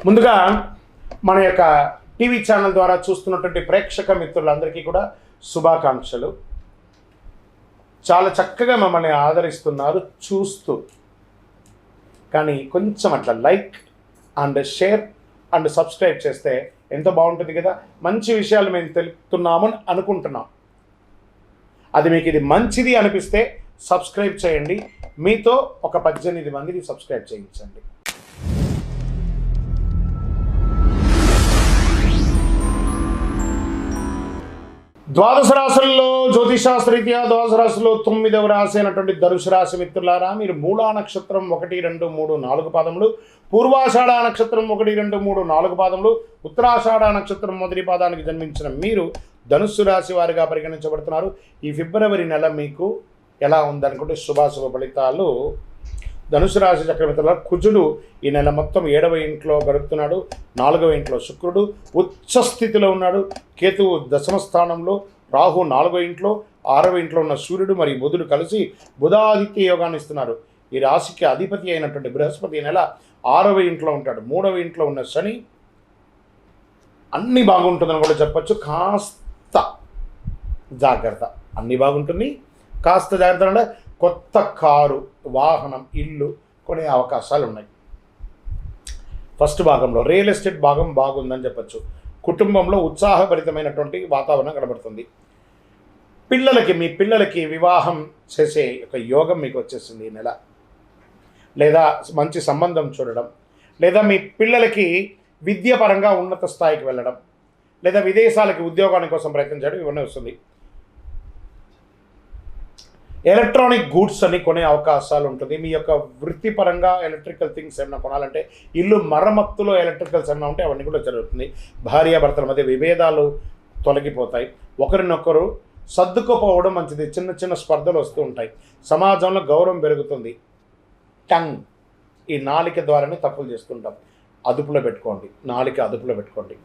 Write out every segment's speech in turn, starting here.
ముందుగా మన యొక్క టీవీ ఛానల్ ద్వారా చూస్తున్నటువంటి ప్రేక్షక మిత్రులందరికీ కూడా శుభాకాంక్షలు. చాలా చక్కగా మమ్మల్ని ఆదరిస్తున్నారు చూస్తూ. కానీ కొంచెం అట్లా like and share and subscribe చేస్తే ఎంతో బాగుంటుంది కదా. మంచి విషయాలు మేము తెలుపుతున్నాము అనుకుంటున్నాం. అది మీకు ఇది మంచిది అనిపిస్తే సబ్స్క్రైబ్ చేయండి. మీతో ఒక 18 మందిని సబ్స్క్రైబ్ చేయించండి. ద్వాదశ రాశుల్లో జ్యోతిషాస్త్రరీత్యా ద్వాదశ రాశిలో 9వ రాశి అయినటువంటి ధనుసు రాశి మిత్రులారా, మీరు మూలా నక్షత్రం 1, 2, 3, 4 పాదములు, పూర్వాషాఢ నక్షత్రం 1, 2, 3, 4 పాదములు, ఉత్తరాషాఢ నక్షత్రం మొదటి పాదానికి జన్మించిన మీరు ధనుస్సు రాశి వారిగా పరిగణించబడుతున్నారు. ఈ ఫిబ్రవరి నెల మీకు ఎలా ఉందనుకుంటే శుభాశుభ ఫలితాలు. ధనుసు రాశి చక్రవర్తుల కుజుడు ఈ నెల మొత్తం 7వ ఇంట్లో గడుపుతున్నాడు. 4వ ఇంట్లో శుక్రుడు ఉచ్చ స్థితిలో ఉన్నాడు. కేతువు దశమ స్థానంలో, రాహు 4వ ఇంట్లో, 6వ ఇంట్లో ఉన్న సూర్యుడు మరియు బుధుడు కలిసి బుధాదిత్య యోగాన్ని ఇస్తున్నారు. ఈ రాశికి అధిపతి అయినటువంటి బృహస్పతి ఈ నెల 6వ ఇంట్లో ఉంటాడు. 3వ ఇంట్లో ఉన్న శని అన్నీ బాగుంటుందని కూడా చెప్పచ్చు. కాస్త జాగ్రత్త, అన్నీ బాగుంటుంది, కాస్త జాగ్రత్త అంటే కొత్త కారు, వాహనం, ఇల్లు కొనే అవకాశాలు ఉన్నాయి. ఫస్ట్ భాగంలో రియల్ ఎస్టేట్ భాగం బాగుందని చెప్పచ్చు. కుటుంబంలో ఉత్సాహభరితమైనటువంటి వాతావరణం కనబడుతుంది. మీ పిల్లలకి వివాహం చేసే ఒక యోగం మీకు వచ్చేస్తుంది ఈ నెల. లేదా మంచి సంబంధం చూడడం, లేదా మీ పిల్లలకి విద్యాపరంగా ఉన్నత స్థాయికి వెళ్ళడం, లేదా విదేశాలకి ఉద్యోగాని కోసం ప్రయత్నం చేయడం, ఇవన్నీ వస్తుంది. ఎలక్ట్రానిక్ గూడ్స్ అని కొనే అవకాశాలు ఉంటుంది. మీ యొక్క వృత్తిపరంగా ఎలక్ట్రికల్ థింగ్స్ ఏమైనా కొనాలంటే, ఇల్లు మరమ్మత్తులో ఎలక్ట్రికల్స్ ఏమైనా ఉంటే అవన్నీ కూడా జరుగుతుంది. భార్యాభర్తల మధ్య విభేదాలు తొలగిపోతాయి. ఒకరినొకరు సర్దుకుపోవడం మంచిది. చిన్న చిన్న స్పర్ధలు వస్తూ ఉంటాయి. సమాజంలో గౌరవం పెరుగుతుంది. టంగ్, ఈ నాలిక ద్వారానే తప్పులు చేస్తుంటాం. అదుపులో పెట్టుకోండి, నాలిక అదుపులో పెట్టుకోండి.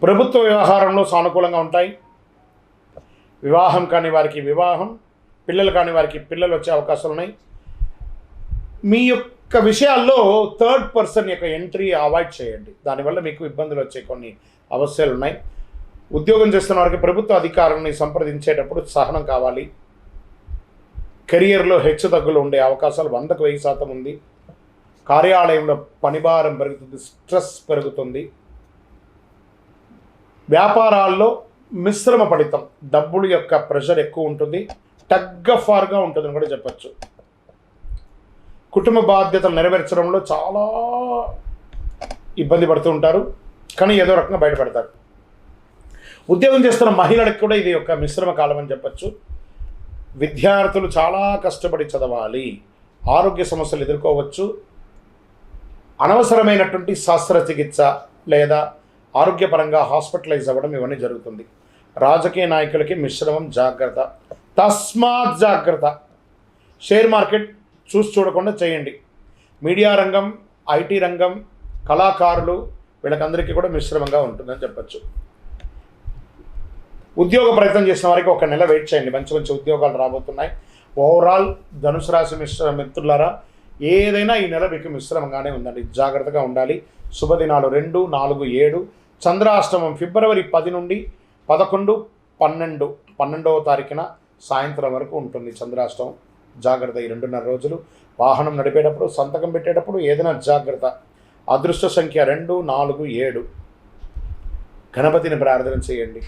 ప్రభుత్వ వ్యవహారంలో సానుకూలంగా ఉంటాయి. వివాహం కాని వారికి వివాహం, పిల్లలు కాని వారికి పిల్లలు వచ్చే అవకాశాలు ఉన్నాయి. మీ యొక్క విషయాల్లో థర్డ్ పర్సన్ యొక్క ఎంట్రీ అవాయిడ్ చేయండి. దానివల్ల మీకు ఇబ్బందులు వచ్చే కొన్ని అవసరాలు ఉన్నాయి. ఉద్యోగం చేస్తున్న వారికి ప్రభుత్వ అధికారులని సంప్రదించేటప్పుడు సహనం కావాలి. కెరియర్లో హెచ్చు తగ్గులు ఉండే అవకాశాలు 100కు 1000% ఉంది. కార్యాలయంలో పనిభారం పెరుగుతుంది, స్ట్రెస్ పెరుగుతుంది. వ్యాపారాల్లో మిశ్రమ ఫలితం, డబ్బుల యొక్క ప్రెషర్ ఎక్కువ ఉంటుంది. టగ్ ఆఫ్ వార్గా ఉంటుందని కూడా చెప్పచ్చు. కుటుంబ బాధ్యతలు నెరవేర్చడంలో చాలా ఇబ్బంది పడుతూ ఉంటారు, కానీ ఏదో రకంగా బయటపడతారు. ఉద్యోగం చేస్తున్న మహిళలకు కూడా ఇది ఒక మిశ్రమ కాలం అని చెప్పచ్చు. విద్యార్థులు చాలా కష్టపడి చదవాలి. ఆరోగ్య సమస్యలు ఎదుర్కోవచ్చు. అనవసరమైనటువంటి శస్త్రచికిత్స లేదా ఆరోగ్యపరంగా హాస్పిటలైజ్ అవ్వడం ఇవన్నీ జరుగుతుంది. రాజకీయ నాయకులకి మిశ్రమం, జాగ్రత్త, తస్మాత్ జాగ్రత్త. షేర్ మార్కెట్ చూడకుండా చేయండి. మీడియా రంగం, ఐటీ రంగం, కళాకారులు వీళ్ళకందరికీ కూడా మిశ్రమంగా ఉంటుందని చెప్పచ్చు. ఉద్యోగ ప్రయత్నం చేసిన వారికి ఒక నెల వెయిట్ చేయండి. మంచి మంచి ఉద్యోగాలు రాబోతున్నాయి. ఓవరాల్ ధనుసు రాశి మిత్రులారా, ఏదైనా ఈ నెల మీకు మిశ్రమంగానే ఉందండి. జాగ్రత్తగా ఉండాలి. శుభదినాలు 2, 4, 7. చంద్రాష్టమం ఫిబ్రవరి 10 నుండి 11, 12వ తారీఖున సాయంత్రం వరకు ఉంటుంది చంద్రాష్టమం. జాగ్రత్త. ఈ 2.5 రోజులు వాహనం నడిపేటప్పుడు, సంతకం పెట్టేటప్పుడు ఏదైనా జాగ్రత్త. అదృష్ట సంఖ్య 2, 4, 7. గణపతిని ప్రార్థన చేయండి.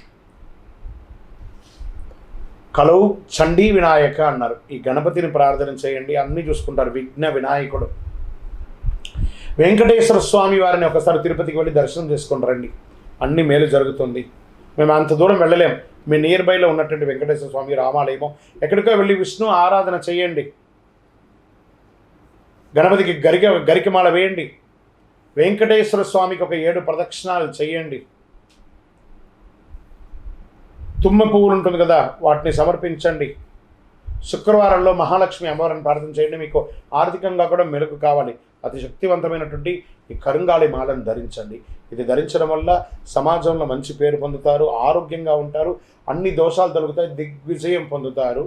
కలవు చండీ వినాయక అన్నారు. ఈ గణపతిని ప్రార్థన చేయండి, అన్నీ చూసుకుంటారు. విఘ్న వినాయకుడు. వెంకటేశ్వర స్వామి వారిని ఒకసారి తిరుపతికి వెళ్ళి దర్శనం చేసుకుని రండి, అన్ని మేలు జరుగుతుంది. మేము అంత దూరం వెళ్ళలేం. మీ నియర్ బైలో ఉన్నటువంటి వెంకటేశ్వర స్వామి రామాలయమో ఎక్కడికో వెళ్ళి విష్ణు ఆరాధన చేయండి. గణపతికి గరికమాల వేయండి. వెంకటేశ్వర స్వామికి ఒక 7 ప్రదక్షిణాలు చేయండి. తుమ్మ పువ్వులు ఉంటుంది కదా, వాటిని సమర్పించండి. శుక్రవారంలో మహాలక్ష్మి అమ్మవారిని ప్రార్థన చేయండి. మీకు ఆర్థికంగా కూడా మెరుగు కావాలి. అతి శక్తివంతమైనటువంటి ఈ కరుంగాళి మాలను ధరించండి. ఇది ధరించడం వల్ల సమాజంలో మంచి పేరు పొందుతారు, ఆరోగ్యంగా ఉంటారు, అన్ని దోషాలు తొలగుతాయి, దిగ్విజయం పొందుతారు.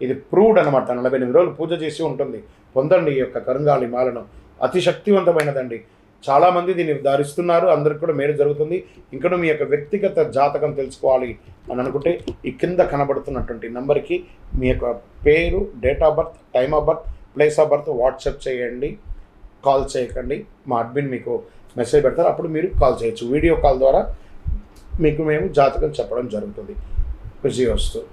ఇది ప్రూవ్డ్ అనమాట. 48 రోజులు పూజ చేసి ఉంటుంది. పొందండి ఈ యొక్క కరుంగాళి మాలను. అతి శక్తివంతమైనదండి. చాలామంది దీన్ని ధరిస్తున్నారు, అందరికి కూడా మేలు జరుగుతుంది. ఇంకా మీ యొక్క వ్యక్తిగత జాతకం తెలుసుకోవాలి అని అనుకుంటే ఈ కింద కనబడుతున్నటువంటి నెంబర్కి మీ యొక్క పేరు, date of birth, time of birth, place of birth WhatsApp చేయండి, కాల్ చేయకండి. మా అడ్మిన్ మీకు మెసేజ్ పెడతారు, అప్పుడు మీరు కాల్ చేయొచ్చు. వీడియో కాల్ ద్వారా మీకు మేము జాతకం చెప్పడం జరుగుతుంది. విజయోస్తు.